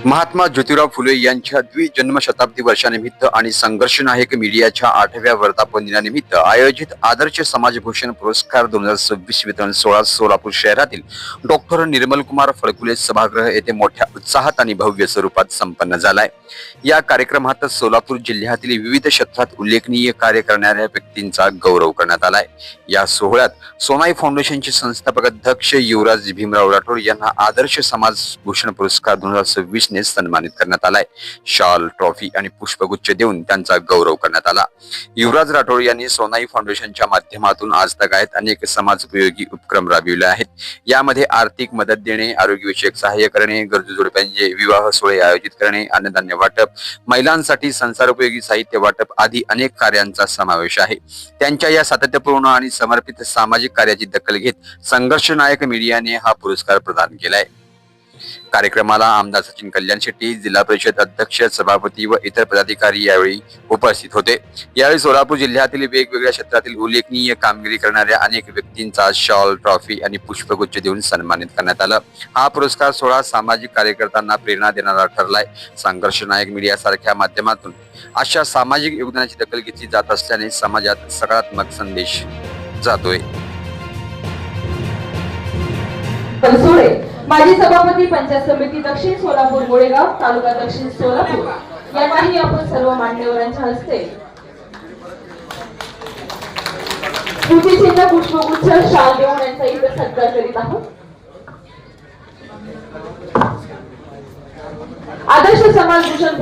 महात्मा ज्योतिराव फुले यांच्या द्विजन्मशताब्दी वर्षानिमित्त आणि संघर्ष नायक मीडियाच्या 8व्या वर्धापन दिनानिमित्त आयोजित आदर्श समाजभूषण पुरस्कार 2026 वितरण सोहळा सोलापूर शहरातील डॉक्टर निर्मल कुमार फळकुले सभागृह येथे मोठ्या उत्साहात आणि भव्य स्वरूपात संपन्न झालाय। या कार्यक्रमात सोलापूर जिल्ह्यातील विविध क्षेत्रात उल्लेखनीय कार्य करणाऱ्या व्यक्तींचा गौरव करण्यात आलाय। या सोहळ्यात सोनाई फाउंडेशनचे संस्थापक अध्यक्ष युवराज भीमराव राठोड यांना आदर्श समाजभूषण पुरस्कार 2026 ने सन्मानित करण्यात आलाय। शॉल, ट्रॉफी आणि पुष्पगुच्छ देऊन त्यांचा गौरव करण्यात आला। युवराज राठोड यांनी सोनाई फाउंडेशनच्या माध्यमातून आजतागायत अनेक समाजोपयोगी उपक्रम राबविले आहेत। यामध्ये आर्थिक मदत देणे, आरोग्यविषयक सहाय्य करणे, गरजू जोडप्यांचे विवाह सोहळे आयोजित करणे, अन्नधान्य वाटप, महिलांसाठी संसारोपयोगी साहित्य वाटप आदी अनेक कार्यांचा समावेश आहे। त्यांच्या या सातत्यपूर्ण आणि समर्पित सामाजिक कार्याची दखल घेत संघर्ष नायक मीडियाने हा पुरस्कार प्रदान केलाय। कार्यक्रमाला आमदार सचिन कल्याण शेट्टी, जिल्हा परिषद अध्यक्ष, सभापती व इतर पदाधिकारी यावेळी उपस्थित होते। यावेळी सोलापूर जिल्ह्यातील वेगवेगळ्या क्षेत्रातील उल्लेखनीय कामगिरी करणाऱ्या अनेक व्यक्तींचा शॉल, ट्रॉफी आणि पुष्पगुच्छ देऊन सन्मानित करण्यात आला। हा पुरस्कार सोहळा सामाजिक कार्यकर्त्यांना प्रेरणा देणारा ठरलाय। संघर्ष नायक मीडिया सारख्या माध्यमातून अशा सामाजिक योगदानाची दखल घेतली जात असल्याने समाजात सकारात्मक संदेश जातोय। माजी सभापती पंचायत समिती दक्षिण सोलापूर गोळेगाव तालुका दक्षिण सोलापूर यांनाही आपण सर्व मान्यवरांच्या हस्ते कृतीचिन्ह, पुष्पगुच्छ, शाल देऊन यांचा इथे सत्कार करीत आहोत। आदर्श समाजभूषण